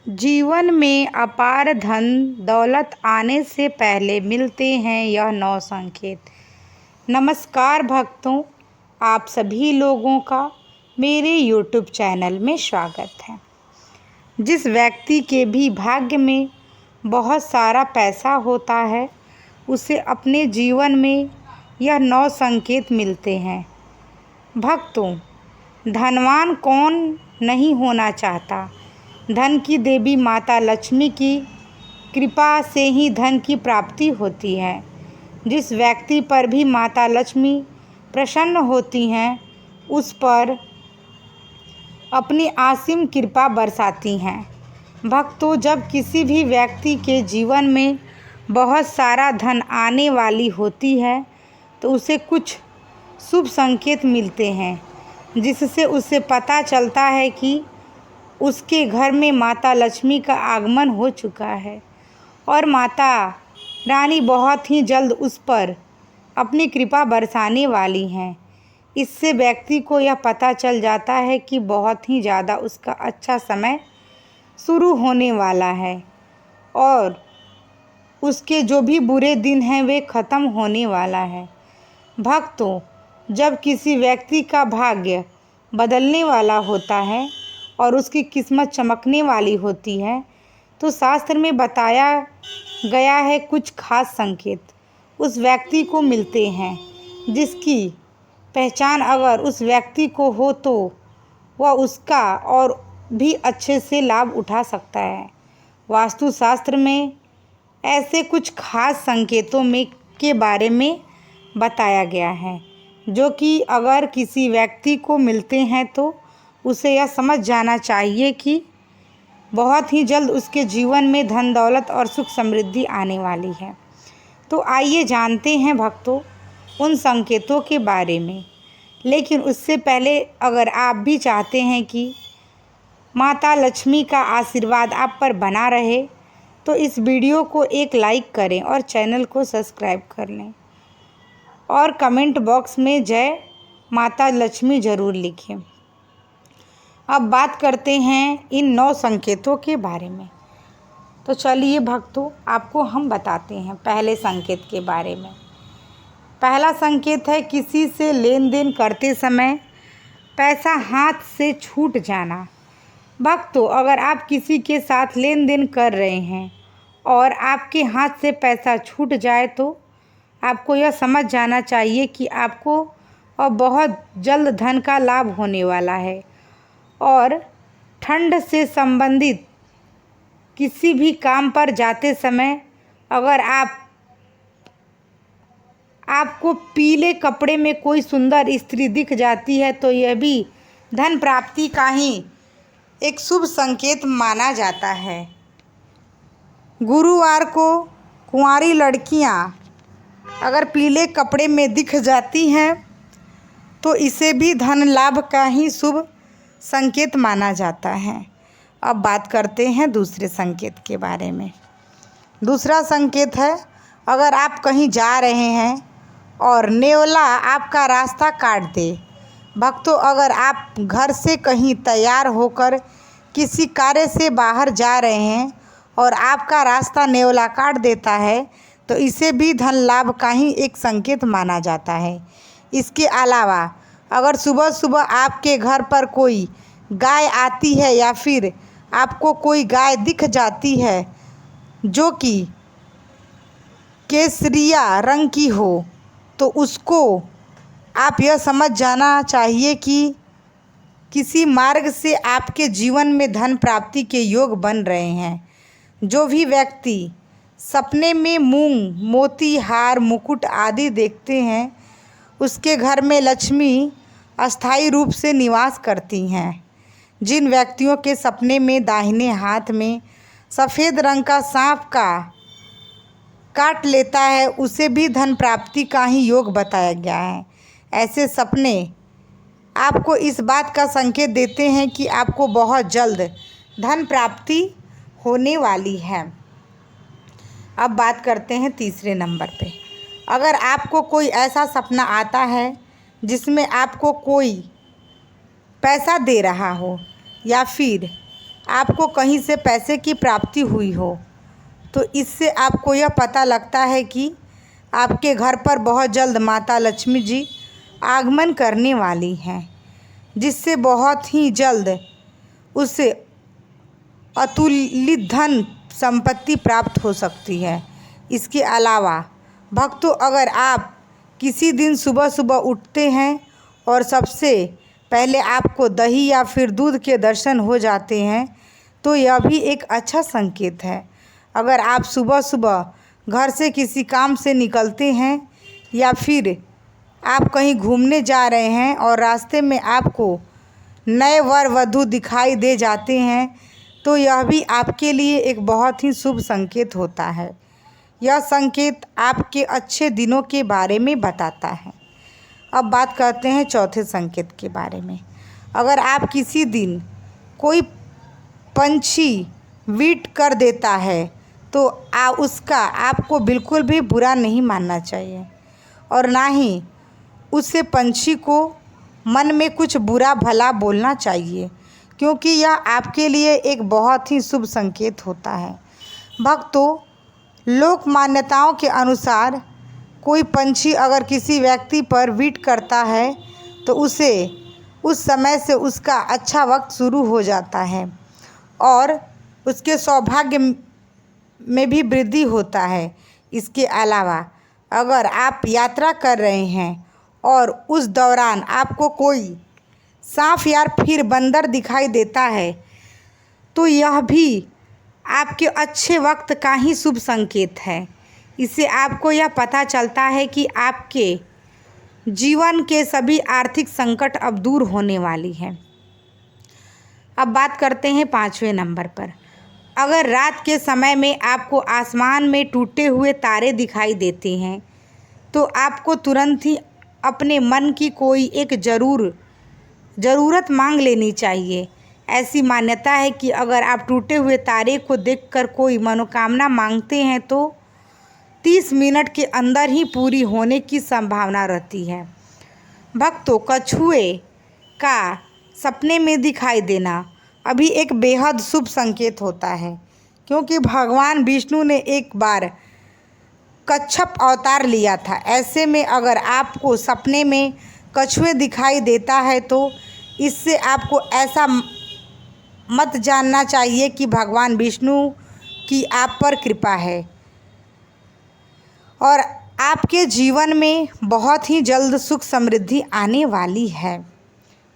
जीवन में अपार धन दौलत आने से पहले मिलते हैं यह 9 संकेत। नमस्कार भक्तों, आप सभी लोगों का मेरे YouTube चैनल में स्वागत है। जिस व्यक्ति के भी भाग्य में बहुत सारा पैसा होता है, उसे अपने जीवन में यह 9 संकेत मिलते हैं। भक्तों, धनवान कौन नहीं होना चाहता। धन की देवी माता लक्ष्मी की कृपा से ही धन की प्राप्ति होती है। जिस व्यक्ति पर भी माता लक्ष्मी प्रसन्न होती हैं, उस पर अपनी असीम कृपा बरसाती हैं। भक्तों, जब किसी भी व्यक्ति के जीवन में बहुत सारा धन आने वाली होती है, तो उसे कुछ शुभ संकेत मिलते हैं, जिससे उसे पता चलता है कि उसके घर में माता लक्ष्मी का आगमन हो चुका है और माता रानी बहुत ही जल्द उस पर अपनी कृपा बरसाने वाली हैं। इससे व्यक्ति को यह पता चल जाता है कि बहुत ही ज़्यादा उसका अच्छा समय शुरू होने वाला है और उसके जो भी बुरे दिन हैं वे ख़त्म होने वाला है। भक्तों, जब किसी व्यक्ति का भाग्य बदलने वाला होता है और उसकी किस्मत चमकने वाली होती है, तो शास्त्र में बताया गया है कुछ खास संकेत उस व्यक्ति को मिलते हैं, जिसकी पहचान अगर उस व्यक्ति को हो तो वह उसका और भी अच्छे से लाभ उठा सकता है। वास्तुशास्त्र में ऐसे कुछ खास संकेतों में के बारे में बताया गया है, जो कि अगर किसी व्यक्ति को मिलते हैं तो उसे यह समझ जाना चाहिए कि बहुत ही जल्द उसके जीवन में धन दौलत और सुख समृद्धि आने वाली है। तो आइए जानते हैं भक्तों उन संकेतों के बारे में। लेकिन उससे पहले अगर आप भी चाहते हैं कि माता लक्ष्मी का आशीर्वाद आप पर बना रहे, तो इस वीडियो को एक लाइक करें और चैनल को सब्सक्राइब कर लें और कमेंट बॉक्स में जय माता लक्ष्मी ज़रूर लिखें। अब बात करते हैं इन 9 संकेतों के बारे में। तो चलिए भक्तों, आपको हम बताते हैं पहले संकेत के बारे में। पहला संकेत है किसी से लेन देन करते समय पैसा हाथ से छूट जाना। भक्तों, अगर आप किसी के साथ लेन देन कर रहे हैं और आपके हाथ से पैसा छूट जाए, तो आपको यह समझ जाना चाहिए कि आपको और बहुत जल्द धन का लाभ होने वाला है। और ठंड से संबंधित किसी भी काम पर जाते समय अगर आपको पीले कपड़े में कोई सुंदर स्त्री दिख जाती है, तो यह भी धन प्राप्ति का ही एक शुभ संकेत माना जाता है। गुरुवार को कुंवारी लड़कियां अगर पीले कपड़े में दिख जाती हैं, तो इसे भी धन लाभ का ही शुभ संकेत माना जाता है। अब बात करते हैं दूसरे संकेत के बारे में। दूसरा संकेत है अगर आप कहीं जा रहे हैं और नेवला आपका रास्ता काट दे। भक्तों, अगर आप घर से कहीं तैयार होकर किसी कार्य से बाहर जा रहे हैं और आपका रास्ता नेवला काट देता है, तो इसे भी धन लाभ का ही एक संकेत माना जाता है। इसके अलावा अगर सुबह सुबह आपके घर पर कोई गाय आती है या फिर आपको कोई गाय दिख जाती है जो कि केसरिया रंग की हो, तो उसको आप यह समझ जाना चाहिए कि किसी मार्ग से आपके जीवन में धन प्राप्ति के योग बन रहे हैं। जो भी व्यक्ति सपने में मूंग, मोती, हार, मुकुट आदि देखते हैं, उसके घर में लक्ष्मी अस्थायी रूप से निवास करती हैं। जिन व्यक्तियों के सपने में दाहिने हाथ में सफ़ेद रंग का सांप का काट लेता है, उसे भी धन प्राप्ति का ही योग बताया गया है। ऐसे सपने आपको इस बात का संकेत देते हैं कि आपको बहुत जल्द धन प्राप्ति होने वाली है। अब बात करते हैं तीसरे नंबर पे। अगर आपको कोई ऐसा सपना आता है जिसमें आपको कोई पैसा दे रहा हो या फिर आपको कहीं से पैसे की प्राप्ति हुई हो, तो इससे आपको यह पता लगता है कि आपके घर पर बहुत जल्द माता लक्ष्मी जी आगमन करने वाली हैं, जिससे बहुत ही जल्द उसे अतुलित धन संपत्ति प्राप्त हो सकती है। इसके अलावा भक्तों, अगर आप किसी दिन सुबह सुबह उठते हैं और सबसे पहले आपको दही या फिर दूध के दर्शन हो जाते हैं, तो यह भी एक अच्छा संकेत है। अगर आप सुबह सुबह घर से किसी काम से निकलते हैं या फिर आप कहीं घूमने जा रहे हैं और रास्ते में आपको नए वर वधू दिखाई दे जाते हैं, तो यह भी आपके लिए एक बहुत ही शुभ संकेत होता है। यह संकेत आपके अच्छे दिनों के बारे में बताता है। अब बात करते हैं चौथे संकेत के बारे में। अगर आप किसी दिन कोई पंछी ट्वीट कर देता है, तो उसका आपको बिल्कुल भी बुरा नहीं मानना चाहिए और ना ही उससे पंछी को मन में कुछ बुरा भला बोलना चाहिए, क्योंकि यह आपके लिए एक बहुत ही शुभ संकेत होता है। भक्तों, लोक मान्यताओं के अनुसार कोई पंछी अगर किसी व्यक्ति पर ट्वीट करता है, तो उसे उस समय से उसका अच्छा वक्त शुरू हो जाता है और उसके सौभाग्य में भी वृद्धि होता है। इसके अलावा अगर आप यात्रा कर रहे हैं और उस दौरान आपको कोई सांप या फिर बंदर दिखाई देता है, तो यह भी आपके अच्छे वक्त का ही शुभ संकेत है। इससे आपको यह पता चलता है कि आपके जीवन के सभी आर्थिक संकट अब दूर होने वाली है। अब बात करते हैं 5वें नंबर पर। अगर रात के समय में आपको आसमान में टूटे हुए तारे दिखाई देते हैं, तो आपको तुरंत ही अपने मन की कोई एक ज़रूरत मांग लेनी चाहिए। ऐसी मान्यता है कि अगर आप टूटे हुए तारे को देखकर कोई मनोकामना मांगते हैं, तो 30 मिनट के अंदर ही पूरी होने की संभावना रहती है। भक्तों, कछुए का सपने में दिखाई देना अभी एक बेहद शुभ संकेत होता है, क्योंकि भगवान विष्णु ने एक बार कच्छप अवतार लिया था। ऐसे में अगर आपको सपने में कछुए दिखाई देता है, तो इससे आपको ऐसा मत जानना चाहिए कि भगवान विष्णु की आप पर कृपा है और आपके जीवन में बहुत ही जल्द सुख समृद्धि आने वाली है।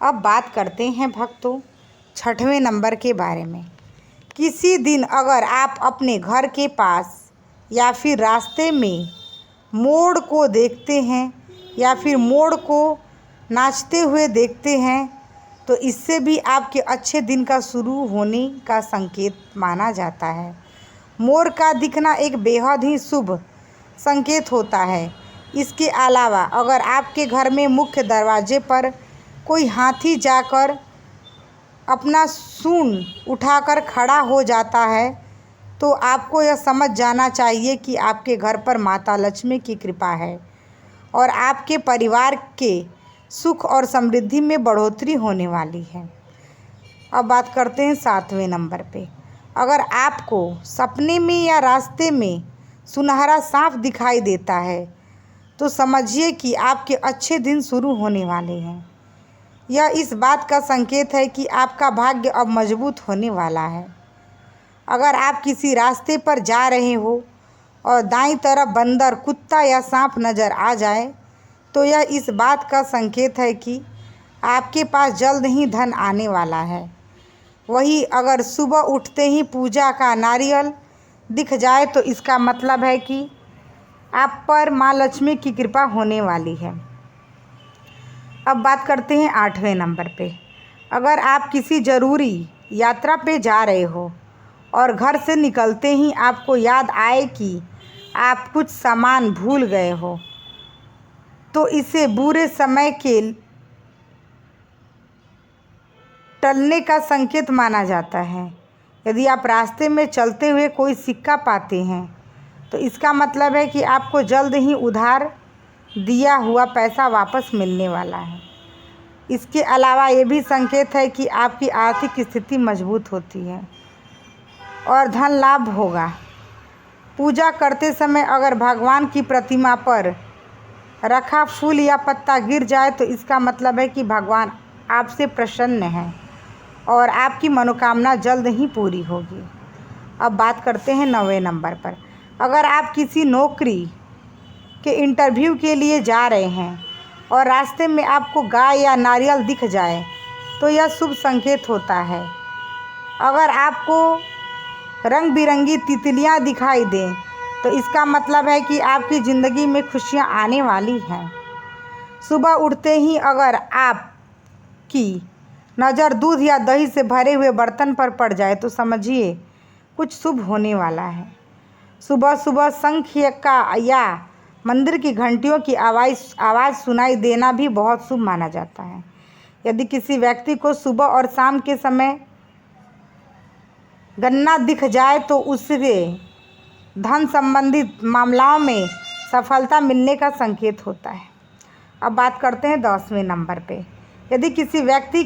अब बात करते हैं भक्तों 6वें नंबर के बारे में। किसी दिन अगर आप अपने घर के पास या फिर रास्ते में मोर को देखते हैं या फिर मोर को नाचते हुए देखते हैं, तो इससे भी आपके अच्छे दिन का शुरू होने का संकेत माना जाता है। मोर का दिखना एक बेहद ही शुभ संकेत होता है। इसके अलावा अगर आपके घर में मुख्य दरवाजे पर कोई हाथी जाकर अपना सूंड उठाकर खड़ा हो जाता है, तो आपको यह समझ जाना चाहिए कि आपके घर पर माता लक्ष्मी की कृपा है और आपके परिवार के सुख और समृद्धि में बढ़ोतरी होने वाली है। अब बात करते हैं 7वें नंबर पे। अगर आपको सपने में या रास्ते में सुनहरा सांप दिखाई देता है, तो समझिए कि आपके अच्छे दिन शुरू होने वाले हैं। यह इस बात का संकेत है कि आपका भाग्य अब मजबूत होने वाला है। अगर आप किसी रास्ते पर जा रहे हो और दाईं तरफ बंदर, कुत्ता या सांप नज़र आ जाए, तो यह इस बात का संकेत है कि आपके पास जल्द ही धन आने वाला है। वहीं अगर सुबह उठते ही पूजा का नारियल दिख जाए, तो इसका मतलब है कि आप पर माँ लक्ष्मी की कृपा होने वाली है। अब बात करते हैं 8वें नंबर पे। अगर आप किसी ज़रूरी यात्रा पे जा रहे हो और घर से निकलते ही आपको याद आए कि आप कुछ सामान भूल गए हो, तो इसे बुरे समय के टलने का संकेत माना जाता है। यदि आप रास्ते में चलते हुए कोई सिक्का पाते हैं, तो इसका मतलब है कि आपको जल्द ही उधार दिया हुआ पैसा वापस मिलने वाला है। इसके अलावा ये भी संकेत है कि आपकी आर्थिक स्थिति मजबूत होती है और धन लाभ होगा। पूजा करते समय अगर भगवान की प्रतिमा पर रखा फूल या पत्ता गिर जाए तो इसका मतलब है कि भगवान आपसे प्रसन्न हैं और आपकी मनोकामना जल्द ही पूरी होगी। अब बात करते हैं 9वें नंबर पर। अगर आप किसी नौकरी के इंटरव्यू के लिए जा रहे हैं और रास्ते में आपको गाय या नारियल दिख जाए तो यह शुभ संकेत होता है। अगर आपको रंग बिरंगी तितलियां दिखाई दें तो इसका मतलब है कि आपकी ज़िंदगी में खुशियां आने वाली हैं। सुबह उठते ही अगर आपकी नज़र दूध या दही से भरे हुए बर्तन पर पड़ जाए तो समझिए कुछ शुभ होने वाला है। सुबह सुबह शंख का या मंदिर की घंटियों की आवाज़ सुनाई देना भी बहुत शुभ माना जाता है। यदि किसी व्यक्ति को सुबह और शाम के समय गन्ना दिख जाए तो उससे धन संबंधित मामलों में सफलता मिलने का संकेत होता है। अब बात करते हैं 10वें नंबर पे। यदि किसी व्यक्ति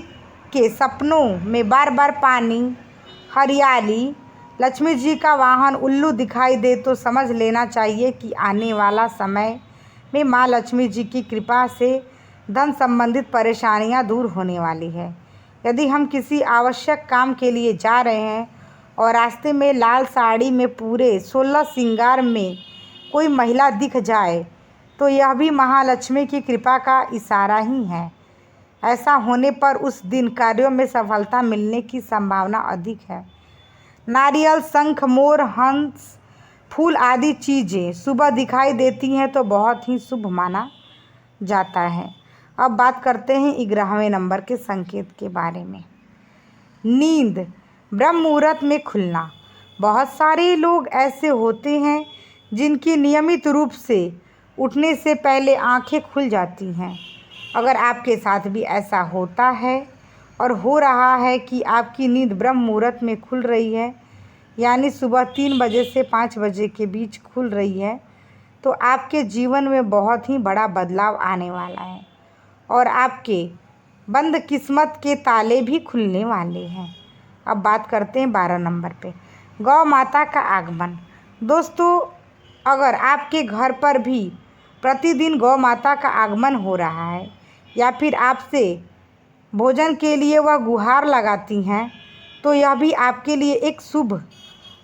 के सपनों में बार बार पानी, हरियाली, लक्ष्मी जी का वाहन उल्लू दिखाई दे तो समझ लेना चाहिए कि आने वाला समय में माँ लक्ष्मी जी की कृपा से धन संबंधित परेशानियां दूर होने वाली है। यदि हम किसी आवश्यक काम के लिए जा रहे हैं और रास्ते में लाल साड़ी में पूरे 16 श्रृंगार में कोई महिला दिख जाए तो यह भी महालक्ष्मी की कृपा का इशारा ही है। ऐसा होने पर उस दिन कार्यों में सफलता मिलने की संभावना अधिक है। नारियल, शंख, मोर, हंस, फूल आदि चीज़ें सुबह दिखाई देती हैं तो बहुत ही शुभ माना जाता है। अब बात करते हैं 11वें नंबर के संकेत के बारे में। नींद ब्रह्म मुहूर्त में खुलना। बहुत सारे लोग ऐसे होते हैं जिनकी नियमित रूप से उठने से पहले आंखें खुल जाती हैं। अगर आपके साथ भी ऐसा होता है और हो रहा है कि आपकी नींद ब्रह्म मुहूर्त में खुल रही है यानी सुबह 3 बजे से 5 बजे के बीच खुल रही है तो आपके जीवन में बहुत ही बड़ा बदलाव आने वाला है और आपके बंद किस्मत के ताले भी खुलने वाले हैं। अब बात करते हैं 12 नंबर पे। गौ माता का आगमन। दोस्तों, अगर आपके घर पर भी प्रतिदिन गौ माता का आगमन हो रहा है या फिर आपसे भोजन के लिए वह गुहार लगाती हैं तो यह भी आपके लिए एक शुभ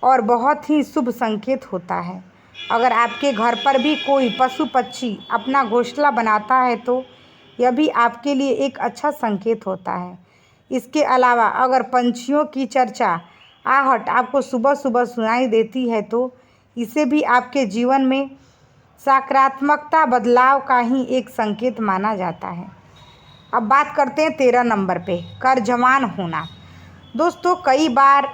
और बहुत ही शुभ संकेत होता है। अगर आपके घर पर भी कोई पशु पक्षी अपना घोंसला बनाता है तो यह भी आपके लिए एक अच्छा संकेत होता है। इसके अलावा अगर पंछियों की चर्चा आहट आपको सुबह सुबह सुनाई देती है तो इसे भी आपके जीवन में सकारात्मकता बदलाव का ही एक संकेत माना जाता है। अब बात करते हैं 13 नंबर पे, कर्जवान होना। दोस्तों, कई बार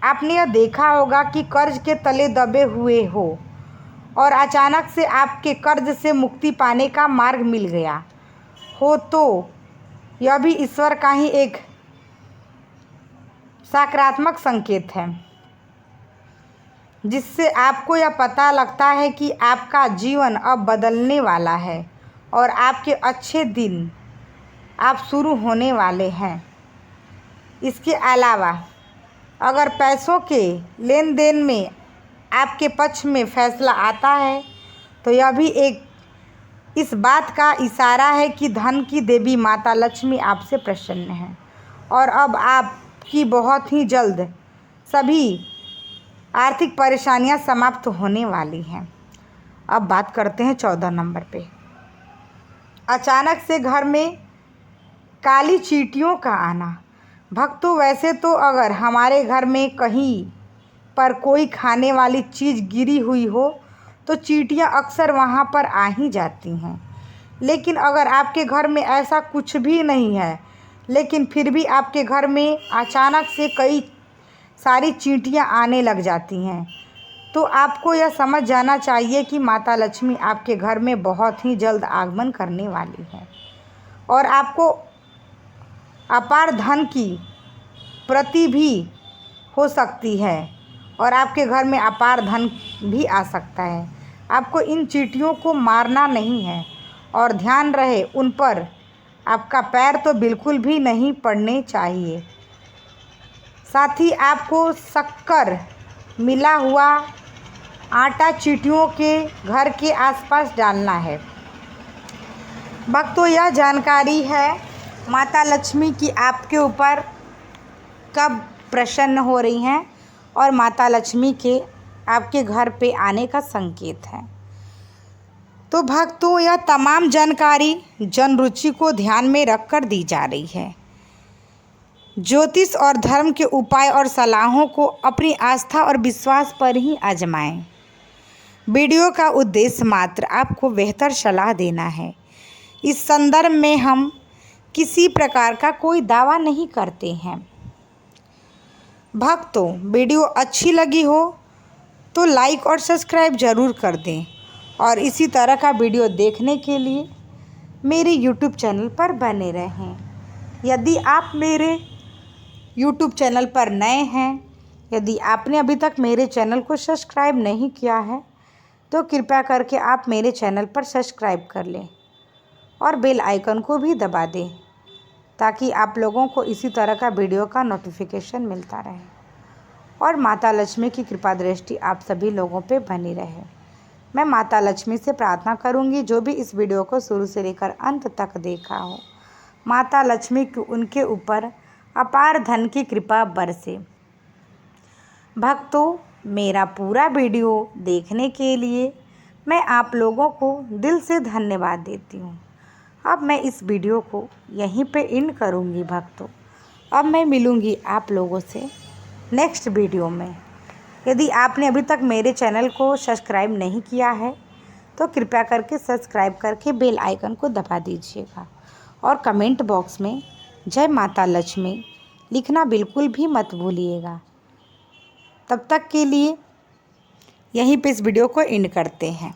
आपने यह देखा होगा कि कर्ज के तले दबे हुए हो और अचानक से आपके कर्ज से मुक्ति पाने का मार्ग मिल गया हो तो यह भी ईश्वर का ही एक सकारात्मक संकेत है, जिससे आपको यह पता लगता है कि आपका जीवन अब बदलने वाला है और आपके अच्छे दिन आप शुरू होने वाले हैं। इसके अलावा अगर पैसों के लेन देन में आपके पक्ष में फैसला आता है तो यह भी एक इस बात का इशारा है कि धन की देवी माता लक्ष्मी आपसे प्रसन्न है और अब आपकी बहुत ही जल्द सभी आर्थिक परेशानियां समाप्त होने वाली हैं। अब बात करते हैं 14 नंबर पे। अचानक से घर में काली चींटियों का आना। भक्तों, वैसे तो अगर हमारे घर में कहीं पर कोई खाने वाली चीज़ गिरी हुई हो तो चींटियां अक्सर वहां पर आ ही जाती हैं, लेकिन अगर आपके घर में ऐसा कुछ भी नहीं है लेकिन फिर भी आपके घर में अचानक से कई सारी चींटियां आने लग जाती हैं तो आपको यह समझ जाना चाहिए कि माता लक्ष्मी आपके घर में बहुत ही जल्द आगमन करने वाली है और आपको अपार धन की प्राप्ति भी हो सकती है और आपके घर में अपार धन भी आ सकता है। आपको इन चींटियों को मारना नहीं है और ध्यान रहे उन पर आपका पैर तो बिल्कुल भी नहीं पड़ने चाहिए। साथ ही आपको शक्कर मिला हुआ आटा चींटियों के घर के आसपास डालना है। भक्तों, यह जानकारी है माता लक्ष्मी की आपके ऊपर कब प्रसन्न हो रही हैं और माता लक्ष्मी के आपके घर पे आने का संकेत है। तो भक्तों, यह तमाम जानकारी जन रुचि को ध्यान में रखकर दी जा रही है। ज्योतिष और धर्म के उपाय और सलाहों को अपनी आस्था और विश्वास पर ही आजमाएं। वीडियो का उद्देश्य मात्र आपको बेहतर सलाह देना है। इस संदर्भ में हम किसी प्रकार का कोई दावा नहीं करते हैं। भक्तों, वीडियो अच्छी लगी हो तो लाइक और सब्सक्राइब ज़रूर कर दें और इसी तरह का वीडियो देखने के लिए मेरे YouTube चैनल पर बने रहें। यदि आप मेरे YouTube चैनल पर नए हैं, यदि आपने अभी तक मेरे चैनल को सब्सक्राइब नहीं किया है तो कृपया करके आप मेरे चैनल पर सब्सक्राइब कर लें और बेल आइकन को भी दबा दें ताकि आप लोगों को इसी तरह का वीडियो का नोटिफिकेशन मिलता रहे और माता लक्ष्मी की कृपा दृष्टि आप सभी लोगों पे बनी रहे। मैं माता लक्ष्मी से प्रार्थना करूंगी जो भी इस वीडियो को शुरू से लेकर अंत तक देखा हो, माता लक्ष्मी की उनके ऊपर अपार धन की कृपा बरसे। भक्तों, मेरा पूरा वीडियो देखने के लिए मैं आप लोगों को दिल से धन्यवाद देती हूँ। अब मैं इस वीडियो को यहीं पे एंड करूँगी भक्तों। अब मैं मिलूँगी आप लोगों से नेक्स्ट वीडियो में। यदि आपने अभी तक मेरे चैनल को सब्सक्राइब नहीं किया है तो कृपया करके सब्सक्राइब करके बेल आइकन को दबा दीजिएगा और कमेंट बॉक्स में जय माता लक्ष्मी लिखना बिल्कुल भी मत भूलिएगा। तब तक के लिए यहीं पे इस वीडियो को एंड करते हैं।